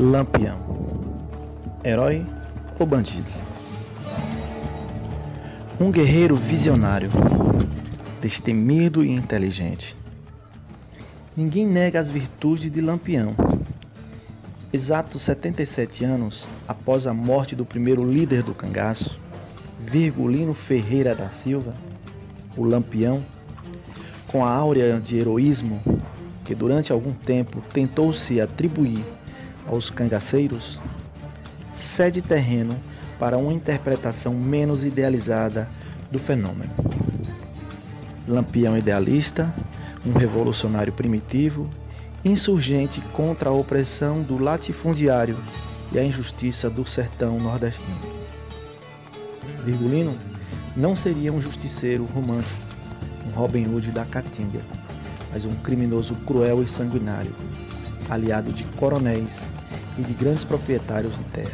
Lampião, herói ou bandido? Um guerreiro visionário, destemido e inteligente. Ninguém nega as virtudes de Lampião. Exatos 77 anos após a morte do primeiro líder do cangaço, Virgulino Ferreira da Silva, o Lampião, com a áurea de heroísmo que durante algum tempo tentou se atribuir aos cangaceiros, cede terreno para uma interpretação menos idealizada do fenômeno. Lampião idealista, um revolucionário primitivo, insurgente contra a opressão do latifundiário e a injustiça do sertão nordestino. Virgulino não seria um justiceiro romântico, um Robin Hood da Caatinga, mas um criminoso cruel e sanguinário, aliado de coronéis e de grandes proprietários de terras.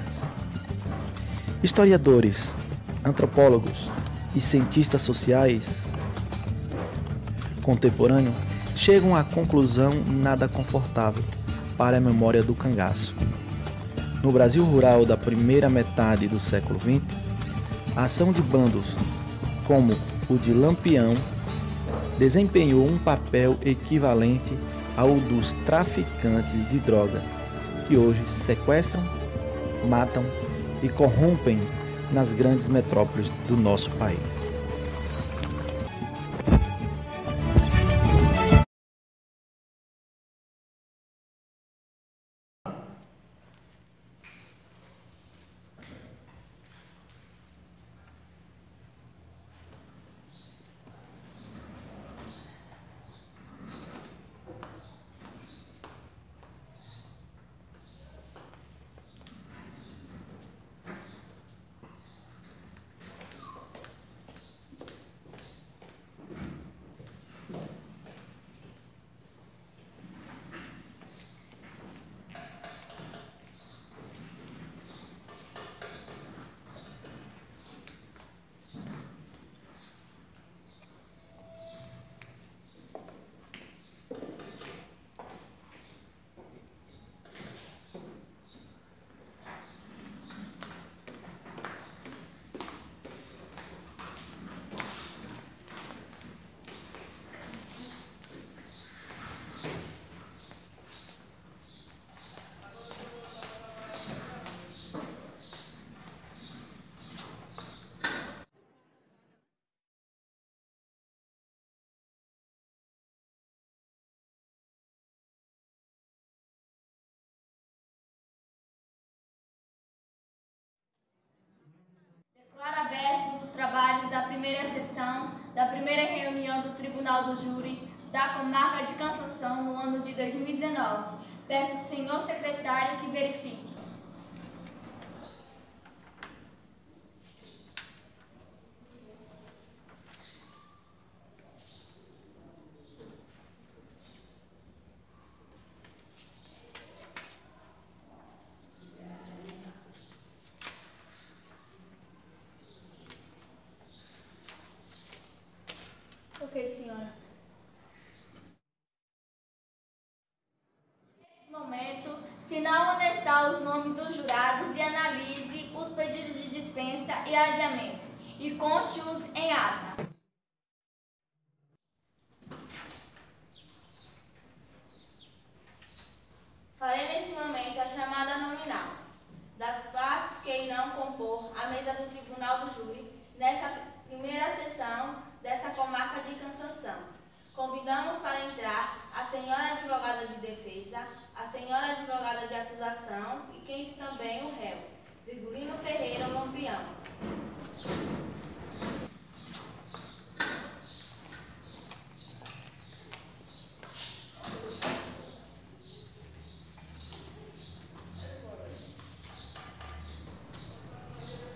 Historiadores, antropólogos e cientistas sociais contemporâneos chegam à conclusão nada confortável para a memória do cangaço. No Brasil rural da primeira metade do século XX, a ação de bandos como o de Lampião desempenhou um papel equivalente ao dos traficantes de droga, que hoje sequestram, matam e corrompem nas grandes metrópoles do nosso país. Declaro abertos os trabalhos da primeira sessão da primeira reunião do Tribunal do Júri da Comarca de Cansanção no ano de 2019. Peço ao senhor secretário que verifique. Ok, senhora. Nesse momento, se não honestar os nomes dos jurados e analise os pedidos de dispensa e adiamento e conste-os em ata. Farei nesse momento a chamada nominal das partes que irão compor a mesa do Tribunal do Júri nessa primeira sessão dessa comarca de Cansanção. Convidamos para entrar a senhora advogada de defesa, a senhora advogada de acusação e quem também o réu, Virgulino Ferreira Lampião.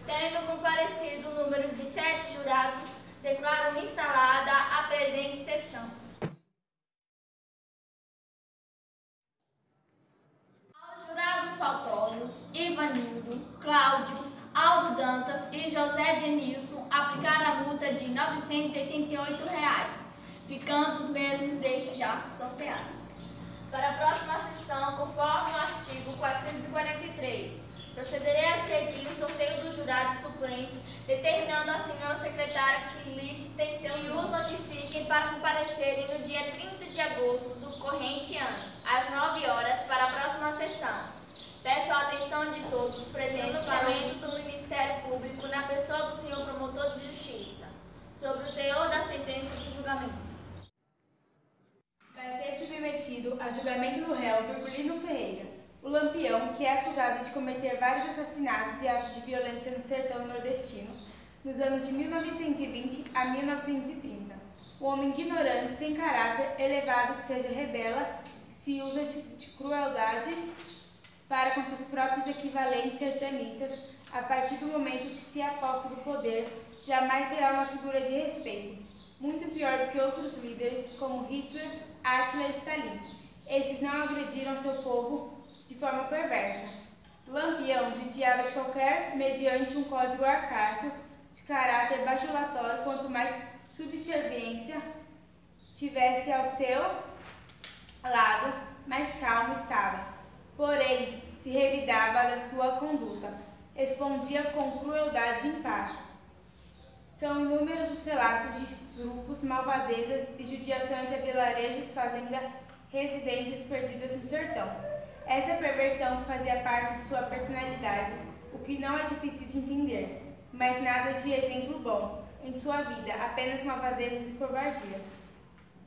Tendo comparecido o número de 7 jurados, declaro instalada a presente sessão. Aos jurados faltosos, Ivanildo, Cláudio, Aldo Dantas e José Denilson aplicaram a multa de R$ 988, ficando os mesmos destes já sorteados. Para a próxima sessão, conforme o artigo 443, procederei a seguir o sorteio dos jurados suplentes, determinando assim ao secretário que listem seus e os notifiquem para comparecerem no dia 30 de agosto do corrente ano, às 9 horas, para a próxima sessão. Peço a atenção de todos os presentes para o pronunciamento do Ministério Público na pessoa do senhor promotor de justiça, sobre o teor da sentença do julgamento. Vai ser submetido a julgamento do réu Virgulino Ferreira, o Lampião, que é acusado de cometer vários assassinatos e atos de violência no sertão nordestino, nos anos de 1920 a 1930. O homem ignorante, sem caráter, elevado, que seja rebela, que se usa de crueldade para com seus próprios equivalentes sertanistas, a partir do momento que se aposta do poder, jamais será uma figura de respeito, muito pior do que outros líderes, como Hitler, Átila e Stalin. Esses não agrediram seu povo de forma perversa. Lampião judiava de qualquer mediante um código arcaico de caráter bajulatório, quanto mais subserviência tivesse ao seu lado, mais calmo estava. Porém, se revidava da sua conduta, respondia com crueldade impar. São inúmeros os relatos de estupros, malvadezas e judiações a vilarejos, fazendas, residências perdidas no sertão. Essa perversão fazia parte de sua personalidade, o que não é difícil de entender, mas nada de exemplo bom em sua vida, apenas malvadezas e covardias.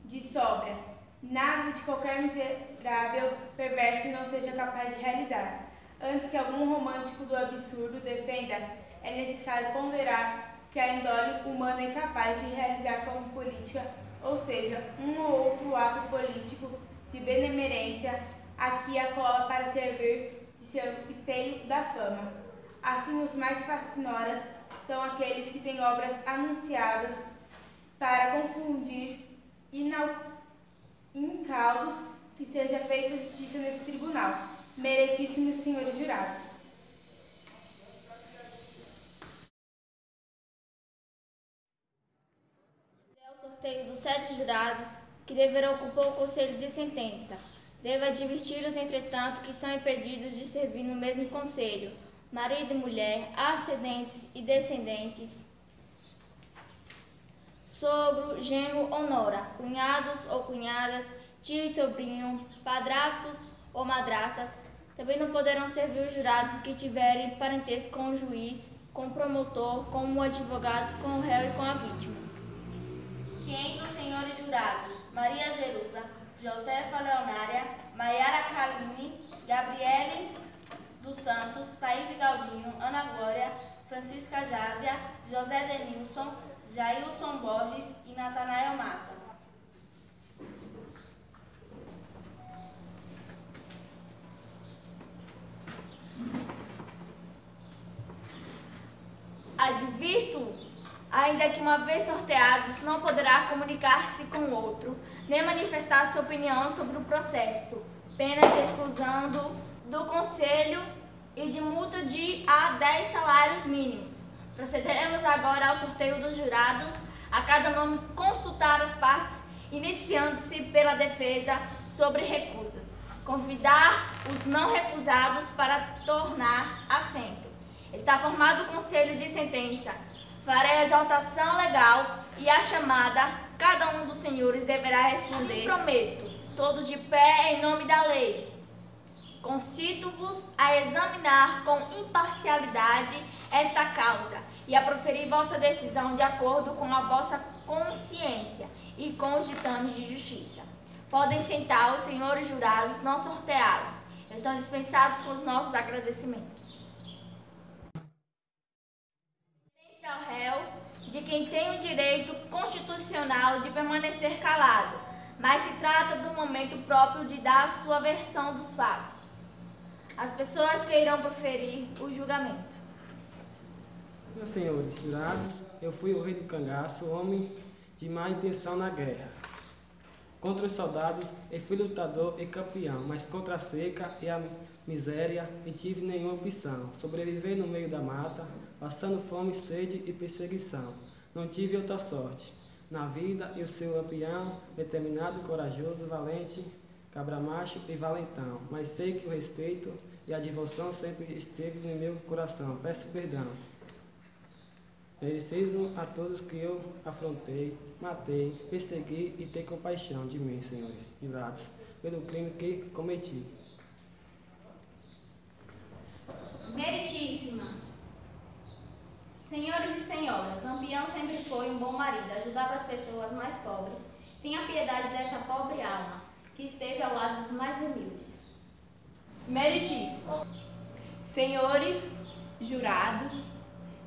De sobra, nada de qualquer miserável perverso não seja capaz de realizar. Antes que algum romântico do absurdo defenda, é necessário ponderar que a índole humana é capaz de realizar como política, ou seja, um ou outro ato político de benemerência, aqui a cola para servir de seu esteio da fama. Assim, os mais fascinoras são aqueles que têm obras anunciadas para confundir incaudos, que seja feita justiça nesse tribunal, meritíssimos senhores jurados. O sorteio dos 7 jurados que deverão ocupar o conselho de sentença. Devo adverti-los, entretanto, que são impedidos de servir no mesmo conselho, marido e mulher, ascendentes e descendentes, sogro, genro ou nora, cunhados ou cunhadas, tio e sobrinho, padrastos ou madrastas. Também não poderão servir os jurados que tiverem parentesco com o juiz, com o promotor, com o advogado, com o réu e com a vítima. Que entre os senhores jurados: Maria Jerusa, Josefa Leonária, Maiara Caline, Gabriele dos Santos, Thaís Galdinho, Ana Glória, Francisca Jásia, José Denilson, Jailson Borges e Natanael Mata. Advirto-os, ainda que uma vez sorteados, não poderá comunicar-se com outro, nem manifestar sua opinião sobre o processo, pena de exclusão do conselho e de multa de a 10 salários mínimos. Procederemos agora ao sorteio dos jurados, a cada nome consultar as partes, iniciando-se pela defesa sobre recusas. Convidar os não recusados para tornar assento. Está formado o conselho de sentença. Farei a exaltação legal e a chamada. Cada um dos senhores deverá responder. Sim, prometo, todos de pé em nome da lei. Concito-vos a examinar com imparcialidade esta causa e a proferir vossa decisão de acordo com a vossa consciência e com os ditames de justiça. Podem sentar os senhores jurados, não sorteados. Estão dispensados com os nossos agradecimentos. Ao réu, de quem tem o direito constitucional de permanecer calado, mas se trata do momento próprio de dar a sua versão dos fatos. As pessoas que irão proferir o julgamento. Meus senhores jurados, eu fui o rei do cangaço, homem de má intenção na guerra. Contra os soldados, eu fui lutador e campeão, mas contra a seca e a miséria, não tive nenhuma opção. Sobreviver no meio da mata, passando fome, sede e perseguição. Não tive outra sorte. Na vida, eu sou Lampião, determinado, corajoso, valente, cabra macho e valentão, mas sei que o respeito e a devoção sempre esteve no meu coração. Peço perdão. Mereceis a todos que eu afrontei, matei, persegui e tenha compaixão de mim, senhores Pilatos, pelo crime que cometi. Meritíssima. Senhores e senhoras, Lampião sempre foi um bom marido, ajudava as pessoas mais pobres. Tenha piedade dessa pobre alma, que esteve ao lado dos mais humildes. Meritíssimo. Senhores jurados,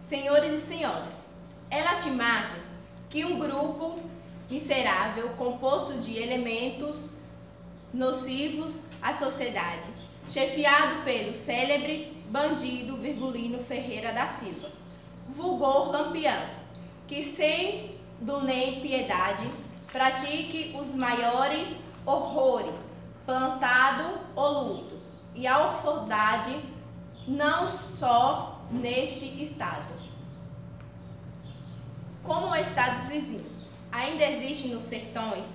senhores e senhoras, é lastimável que um grupo miserável, composto de elementos nocivos à sociedade, chefiado pelo célebre bandido Virgulino Ferreira da Silva, vulgo Lampião, que sendo nem piedade, pratique os maiores horrores, plantado o luto e a orfandade, não só neste estado, como estados vizinhos. Ainda existe nos sertões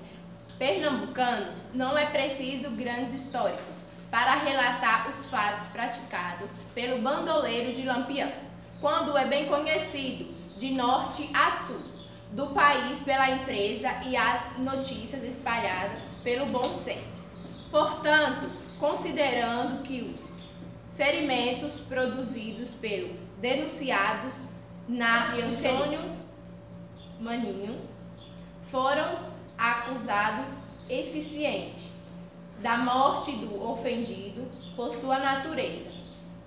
pernambucanos, não é preciso grandes históricos para relatar os fatos praticados pelo bandoleiro de Lampião, quando é bem conhecido de norte a sul do país pela empresa e as notícias espalhadas pelo bom senso. Portanto, considerando que os ferimentos produzidos pelo denunciados na de Antônio Maninho foram acusados eficiente da morte do ofendido por sua natureza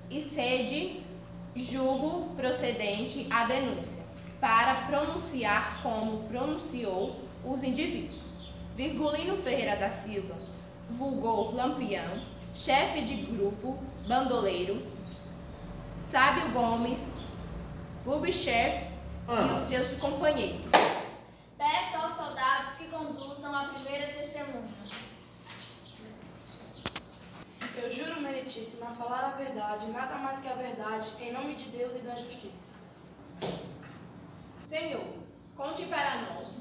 e sede julgo procedente a denúncia para pronunciar como pronunciou os indivíduos. Virgulino Ferreira da Silva, vulgo Lampião, chefe de grupo bandoleiro, Sábio Gomes, Bubchef e os seus companheiros. Peço aos soldados que conduzam a primeira testemunha. Eu juro, meritíssima, falar a verdade, nada mais que a verdade, em nome de Deus e da justiça. Senhor, conte para nós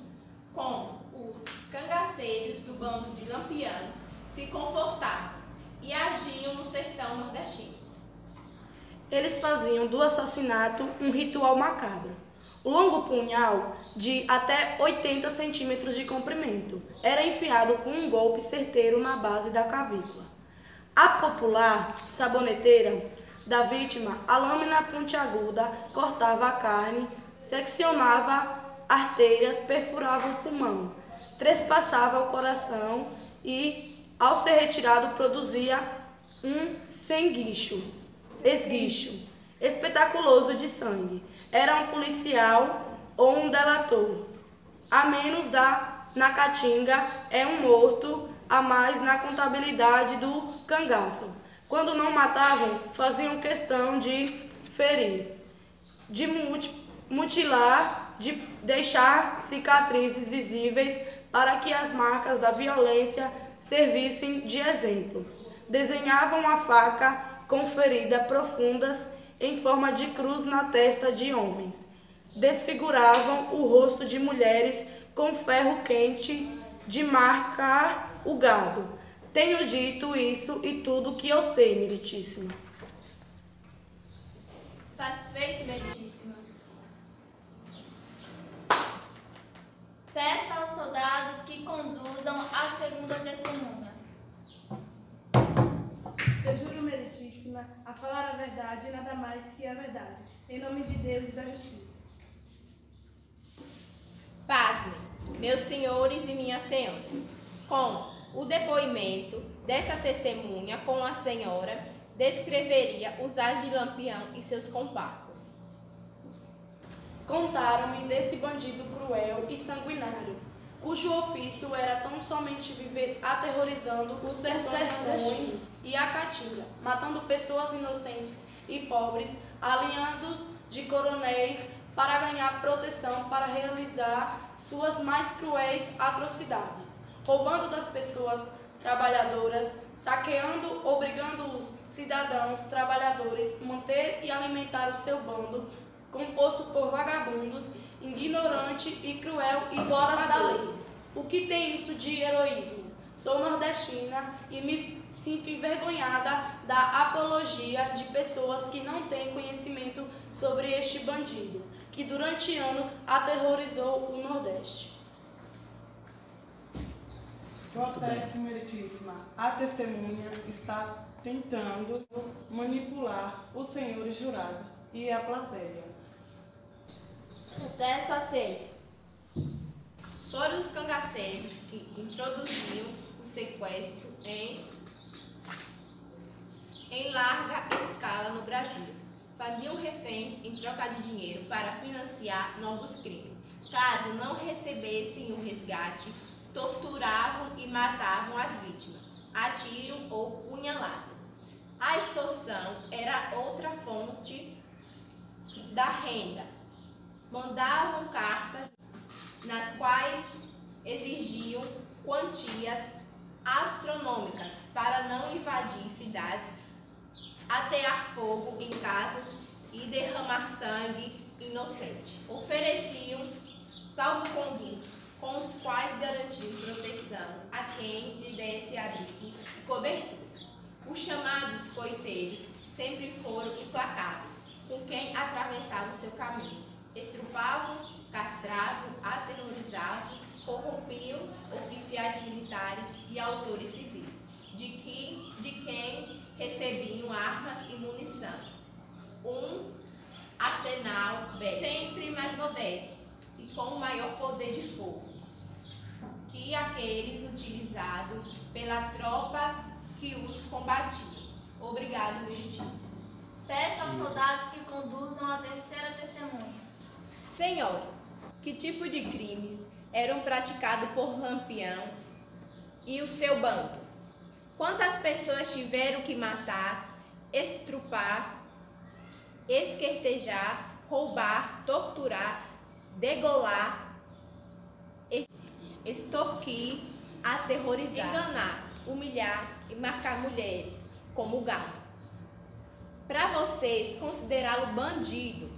como os cangaceiros do bando de Lampião se comportavam e agiam no sertão nordestino. Eles faziam do assassinato um ritual macabro. O longo punhal, de até 80 centímetros de comprimento, era enfiado com um golpe certeiro na base da clavícula. A popular saboneteira da vítima, a lâmina pontiaguda cortava a carne, seccionava artérias, perfurava o pulmão, trespassava o coração e, ao ser retirado, produzia um esguicho espetaculoso de sangue. Era um policial ou um delator. A menos na Caatinga é um morto a mais na contabilidade do cangaço. Quando não matavam, faziam questão de ferir, de mutilar, de deixar cicatrizes visíveis para que as marcas da violência servissem de exemplo. Desenhavam a faca com feridas profundas em forma de cruz na testa de homens. Desfiguravam o rosto de mulheres com ferro quente de marcar o gado. Tenho dito isso e tudo que eu sei, meritíssima. Satisfeito, meritíssima. Peço aos soldados que conduzam a segunda testemunha. Eu juro, meritíssima, a falar a verdade e nada mais que a verdade, em nome de Deus e da justiça. Pasmem, meus senhores e minhas senhoras, com o depoimento dessa testemunha com a senhora, descreveria os atos de Lampião e seus comparsas. Contaram-me desse bandido cruel e sanguinário, cujo ofício era tão somente viver aterrorizando os sertões e a Caatinga, matando pessoas inocentes e pobres, aliados de coronéis para ganhar proteção para realizar suas mais cruéis atrocidades, roubando das pessoas trabalhadoras, saqueando, obrigando os cidadãos trabalhadores a manter e alimentar o seu bando, composto por vagabundos, ignorante e cruel e fora da lei. O que tem isso de heroísmo? Sou nordestina e me sinto envergonhada da apologia de pessoas que não têm conhecimento sobre este bandido, que durante anos aterrorizou o Nordeste. Protesto, meritíssima. A testemunha está tentando manipular os senhores jurados e a plateia. Protesto aceito. Foram os cangaceiros que introduziam o sequestro em larga escala no Brasil. Faziam reféns em troca de dinheiro para financiar novos crimes. Caso não recebessem o resgate, torturavam e matavam as vítimas, a tiro ou punhaladas. A extorsão era outra fonte da renda. Mandavam cartas nas quais exigiam quantias astronômicas para não invadir cidades, atear fogo em casas e derramar sangue inocente. Ofereciam salvo-conduto com os quais garantiam proteção a quem lhe desse abrigo e cobertura. Os chamados coiteiros sempre foram implacáveis com quem atravessava o seu caminho. Estrupavam, castravam, aterrorizavam, corrompiam oficiais militares e autores civis, de quem recebiam armas e munição. Um arsenal bélico, sempre mais moderno e com maior poder de fogo que aqueles utilizados pelas tropas que os combatiam. Obrigado, meritíssimo. Peço aos soldados que conduzam a terceira testemunha. Senhora, que tipo de crimes eram praticados por Lampião e o seu bando? Quantas pessoas tiveram que matar, estrupar, esquartejar, roubar, torturar, degolar, extorquir, aterrorizar, enganar, humilhar e marcar mulheres como gado? Para vocês considerá-lo bandido,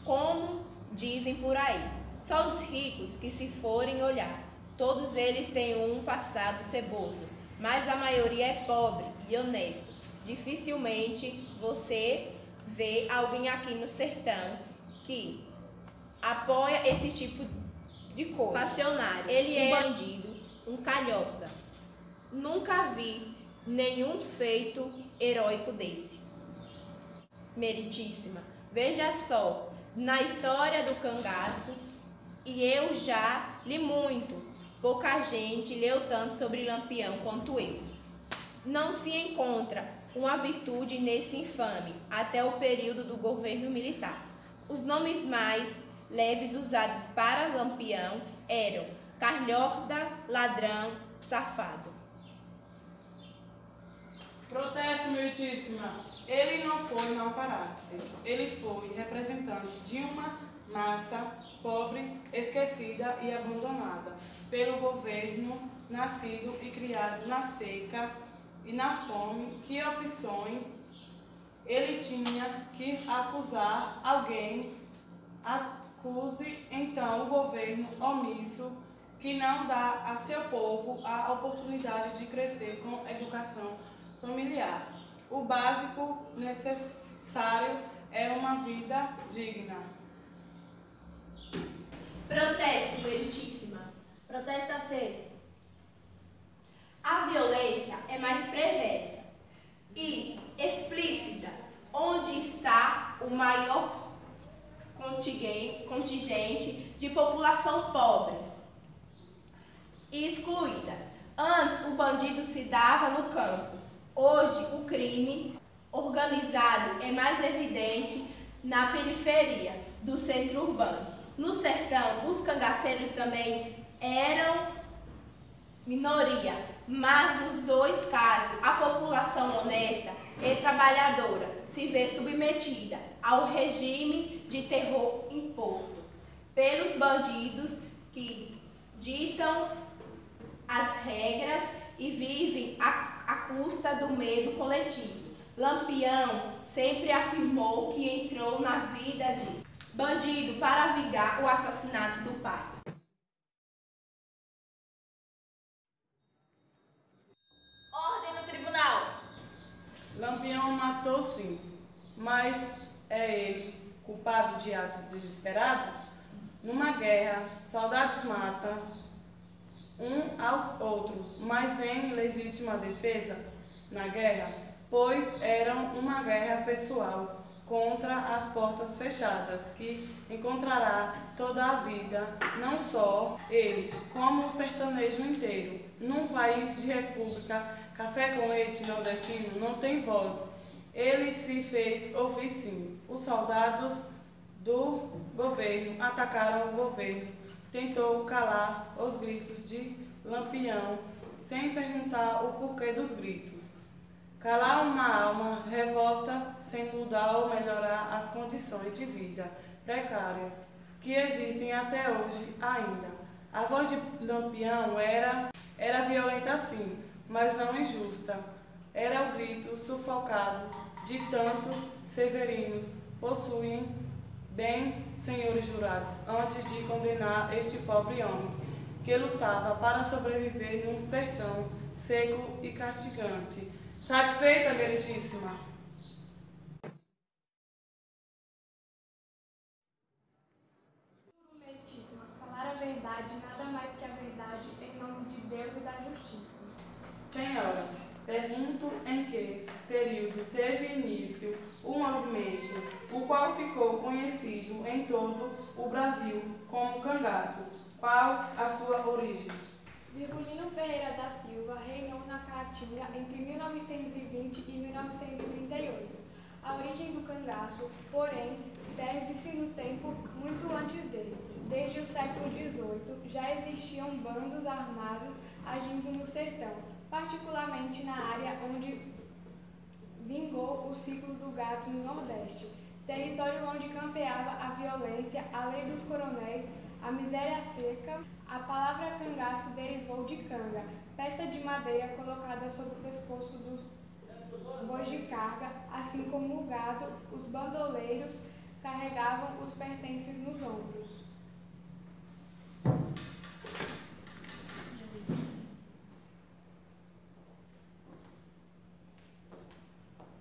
como dizem por aí, só os ricos que se forem olhar. Todos eles têm um passado ceboso, mas a maioria é pobre e honesto. Dificilmente você vê alguém aqui no sertão que apoia esse tipo de coisa. Facionário, ele é um bandido, um calhorda. Nunca vi nenhum feito heróico desse. Meritíssima, veja só, na história do cangaço, e eu já li muito, pouca gente leu tanto sobre Lampião quanto eu. Não se encontra uma virtude nesse infame, até o período do governo militar. Os nomes mais leves usados para Lampião eram calhorda, ladrão, safado. Protesto, meritíssima. Ele não foi mau caráter. Ele foi representante de uma massa pobre, esquecida e abandonada pelo governo, nascido e criado na seca e na fome. Que opções ele tinha que acusar alguém? Acuse então o governo omisso que não dá a seu povo a oportunidade de crescer com educação familiar. O básico necessário é uma vida digna. Protesto, meritíssima. Protesto aceito. A violência é mais perversa e explícita, onde está o maior contingente de população pobre e excluída. Antes, o bandido se dava no campo. Hoje, o crime organizado é mais evidente na periferia do centro urbano. No sertão, os cangaceiros também eram minoria, mas nos dois casos, a população honesta e trabalhadora se vê submetida ao regime de terror imposto pelos bandidos que ditam as regras e vivem à custa do medo coletivo. Lampião sempre afirmou que entrou na vida de bandido para vingar o assassinato do pai. Lampião matou sim, mas é ele culpado de atos desesperados? Numa guerra, soldados matam um aos outros, mas em legítima defesa na guerra, pois eram uma guerra pessoal contra as portas fechadas, que encontrará toda a vida, não só ele, como o sertanejo inteiro. Num país de república, café com leite nordestino não tem voz. Ele se fez ouvir sim. Os soldados do governo atacaram o governo. Tentou calar os gritos de Lampião, sem perguntar o porquê dos gritos. Calar uma alma revolta sem mudar ou melhorar as condições de vida precárias que existem até hoje ainda. A voz de Lampião era violenta sim, mas não injusta. Era o grito sufocado de tantos severinos. Possuem bem, senhores jurados, antes de condenar este pobre homem, que lutava para sobreviver num sertão seco e castigante. Satisfeita, meritíssima? Meritíssima, falar a verdade, nada mais que a verdade, em nome de Deus e da justiça. Senhora, pergunto em que período teve início o movimento, o qual ficou conhecido em todo o Brasil como cangaço. Qual a sua origem? Virgulino Ferreira da Silva reinou na Caatinga entre 1920 e 1938. A origem do cangaço, porém, perde-se no tempo muito antes dele. Desde o século XVIII já existiam bandos armados agindo no sertão, particularmente na área onde vingou o ciclo do gato no Nordeste, território onde campeava a violência, a lei dos coronéis, a miséria seca. A palavra cangaço derivou de canga, peça de madeira colocada sobre o pescoço dos bois de carga, assim como o gado. Os bandoleiros carregavam os pertences nos ombros.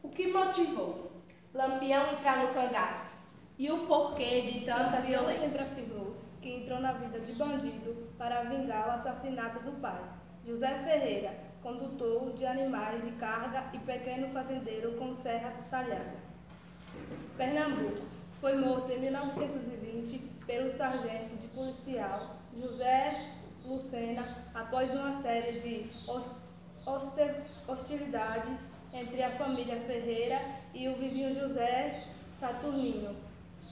O que motivou Lampião entrar no cangaço? E o porquê de tanta violência? Sempre afirmou que entrou na vida de bandido para vingar o assassinato do pai, José Ferreira, condutor de animais de carga e pequeno fazendeiro com serra talhada. Pernambuco. Foi morto em 1920 pelo sargento de policial José Lucena após uma série de hostilidades entre a família Ferreira e o vizinho José Saturnino.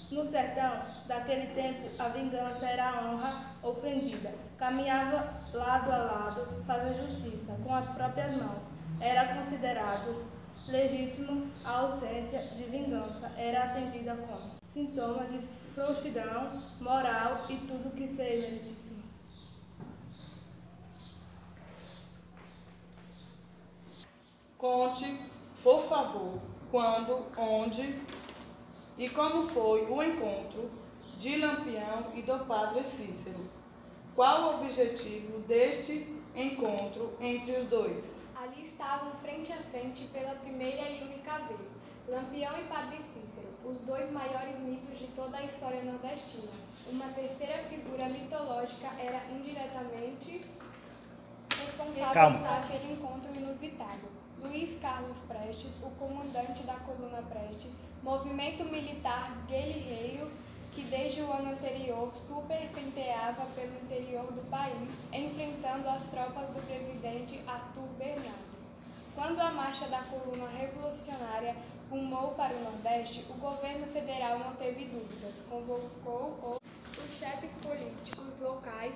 No sertão, daquele tempo, a vingança era a honra ofendida. Caminhava lado a lado, fazer justiça com as próprias mãos. Era considerado legítimo, a ausência de vingança era atendida como sintoma de frouxidão moral e tudo que seja meritíssimo. Conte, por favor, quando, onde e como foi o encontro de Lampião e do padre Cícero. Qual o objetivo deste encontro entre os dois? Ali estavam frente a frente pela primeira e única vez, Lampião e Padre Cícero, os dois maiores mitos de toda a história nordestina. Uma terceira figura mitológica era indiretamente responsável por aquele encontro inusitado. Luiz Carlos Prestes, o comandante da coluna Prestes, movimento militar guerrilheiro que desde o ano anterior superpenteava pelo interior do país, enfrentando as tropas do presidente Arthur Bernardes. Quando a marcha da coluna revolucionária rumou para o Nordeste, o governo federal não teve dúvidas, convocou os chefes políticos locais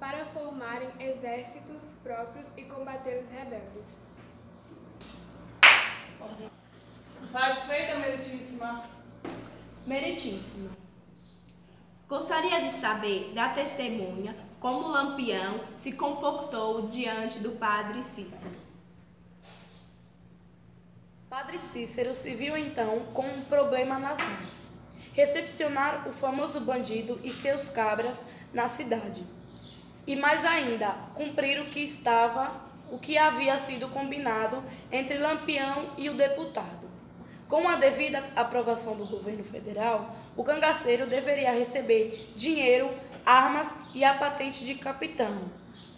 para formarem exércitos próprios e combater os rebeldes. Satisfeita, meritíssima? Meritíssima. Gostaria de saber da testemunha como Lampião se comportou diante do padre Cícero. Padre Cícero se viu então com um problema nas mãos: recepcionar o famoso bandido e seus cabras na cidade. E mais ainda, cumprir o que estava o que havia sido combinado entre Lampião e o deputado. Com a devida aprovação do governo federal, o cangaceiro deveria receber dinheiro, armas e a patente de capitão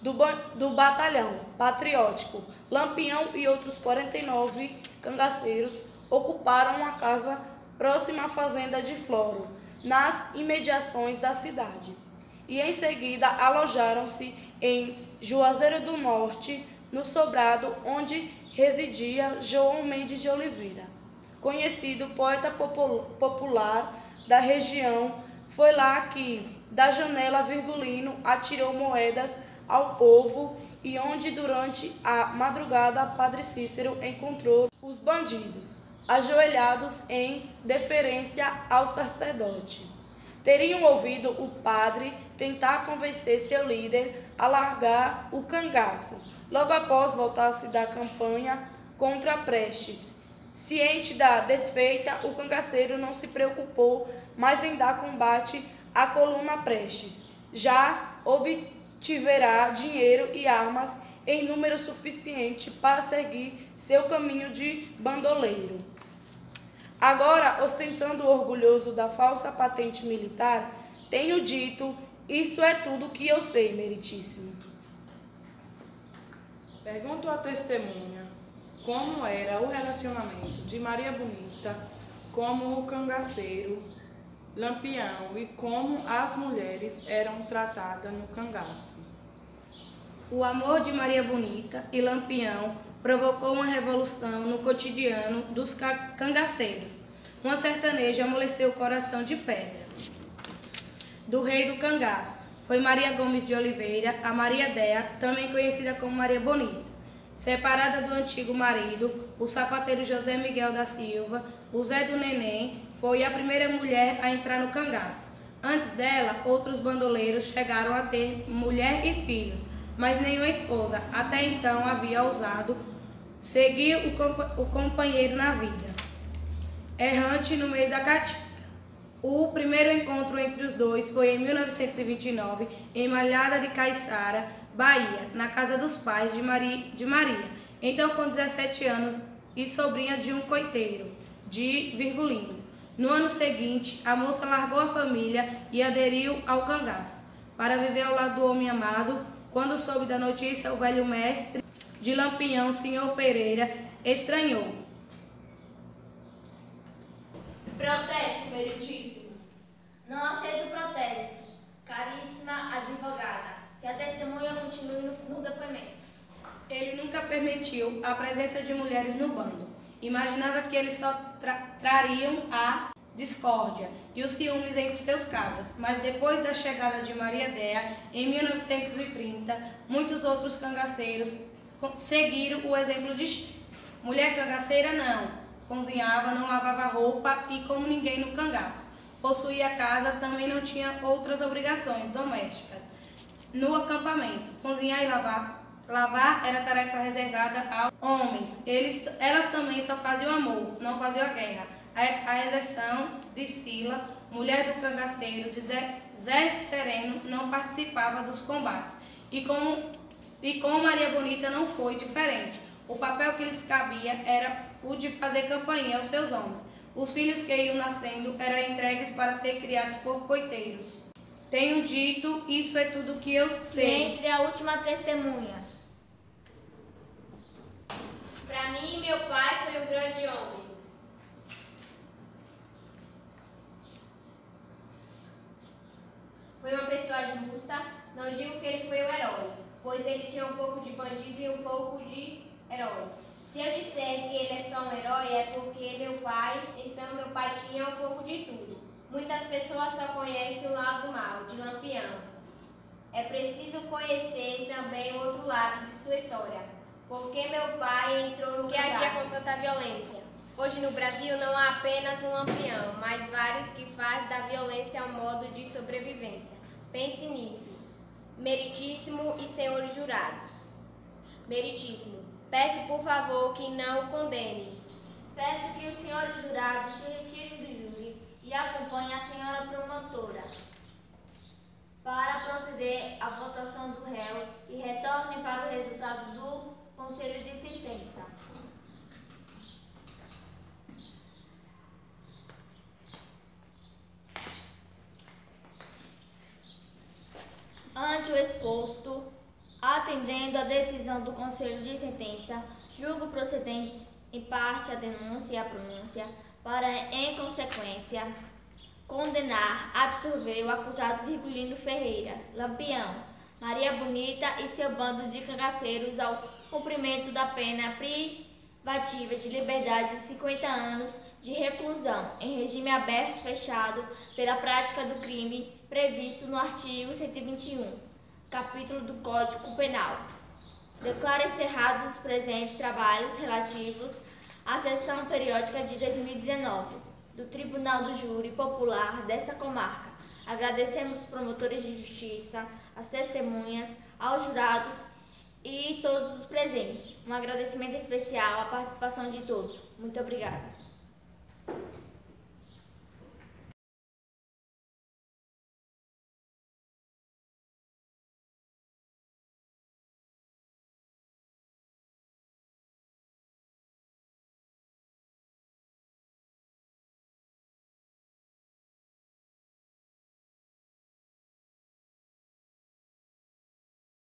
do batalhão patriótico. Lampião e outros 49 cangaceiros ocuparam uma casa próxima à fazenda de Floro, nas imediações da cidade, e em seguida alojaram-se em Juazeiro do Norte, no sobrado onde residia João Mendes de Oliveira, conhecido poeta popular da região. Foi lá que, da janela Virgulino, atirou moedas ao povo e onde, durante a madrugada, Padre Cícero encontrou os bandidos, ajoelhados em deferência ao sacerdote. Teriam ouvido o padre tentar convencer seu líder a largar o cangaço, logo após voltar-se da campanha contra Prestes. Ciente da desfeita, o cangaceiro não se preocupou mais em dar combate à coluna Prestes. Já obtiverá dinheiro e armas em número suficiente para seguir seu caminho de bandoleiro. Agora, ostentando orgulhoso da falsa patente militar, tenho dito: isso é tudo que eu sei, meritíssimo. Pergunto à testemunha como era o relacionamento de Maria Bonita com o cangaceiro Lampião e como as mulheres eram tratadas no cangaço. O amor de Maria Bonita e Lampião provocou uma revolução no cotidiano dos cangaceiros. Uma sertaneja amoleceu o coração de pedra do rei do cangaço. Foi Maria Gomes de Oliveira, a Maria Déa, também conhecida como Maria Bonita. Separada do antigo marido, o sapateiro José Miguel da Silva, o Zé do Neném foi a primeira mulher a entrar no cangaço. Antes dela, outros bandoleiros chegaram a ter mulher e filhos, mas nenhuma esposa até então havia ousado seguir o companheiro na vida. Errante no meio da caatinga. O primeiro encontro entre os dois foi em 1929, em Malhada de Caiçara, Bahia, na casa dos pais de Maria, então com 17 anos e sobrinha de um coiteiro, de Virgulino. No ano seguinte, a moça largou a família e aderiu ao cangaço, para viver ao lado do homem amado. Quando soube da notícia, o velho mestre de Lampião, senhor Pereira, estranhou. Protesto, meritíssimo. Não aceito o protesto, caríssima advogada, que a testemunha continue no depoimento. Ele nunca permitiu a presença de mulheres no bando. Imaginava que eles só trariam a discórdia e os ciúmes entre seus cabras, mas depois da chegada de Maria Déa, em 1930, muitos outros cangaceiros seguiram o exemplo de Chico. Mulher cangaceira não, cozinhava, não lavava roupa e, como ninguém no cangaço, possuía casa, também não tinha outras obrigações domésticas. No acampamento, cozinhar e lavar era tarefa reservada aos homens. Elas também só faziam amor, não faziam a guerra. A exceção de Sila, mulher do cangaceiro, de Zé Sereno, não participava dos combates. E com Maria Bonita não foi diferente. O papel que lhes cabia era o de fazer companhia aos seus homens. Os filhos que iam nascendo eram entregues para ser criados por coiteiros. Tenho dito, isso é tudo que eu sei. Entre a última testemunha. Para mim, meu pai foi um grande homem. Foi uma pessoa justa. Não digo que ele foi o herói, pois ele tinha um pouco de bandido e um pouco de herói. Se eu disser que ele é só um herói, é porque meu pai tinha um pouco de tudo. Muitas pessoas só conhecem o lado mal, de Lampião. É preciso conhecer também o outro lado de sua história. Porque meu pai entrou no que agia com tanta violência. Hoje no Brasil não há apenas um Lampião, mas vários que fazem da violência um modo de sobrevivência. Pense nisso. Meritíssimo e senhores jurados. Meritíssimo, peço por favor que não o condene. Peço que os senhores jurados se retirem do júri e acompanhem a senhora promotora para proceder à votação do réu e retornem para o resultado do Conselho de sentença. Ante o exposto, atendendo à decisão do Conselho de Sentença, julgo procedentes em parte a denúncia e a pronúncia, para, em consequência, condenar, absolver o acusado Virgulino Ferreira, Lampião, Maria Bonita e seu bando de cangaceiros ao cumprimento da pena privativa de liberdade de 50 anos de reclusão, em regime aberto e fechado, pela prática do crime previsto no artigo 121, capítulo do Código Penal. Declaro encerrados os presentes trabalhos relativos à sessão periódica de 2019 do Tribunal do Júri Popular desta comarca. Agradecemos os promotores de justiça, as testemunhas, aos jurados e todos os presentes. Um agradecimento especial à participação de todos. Muito obrigada.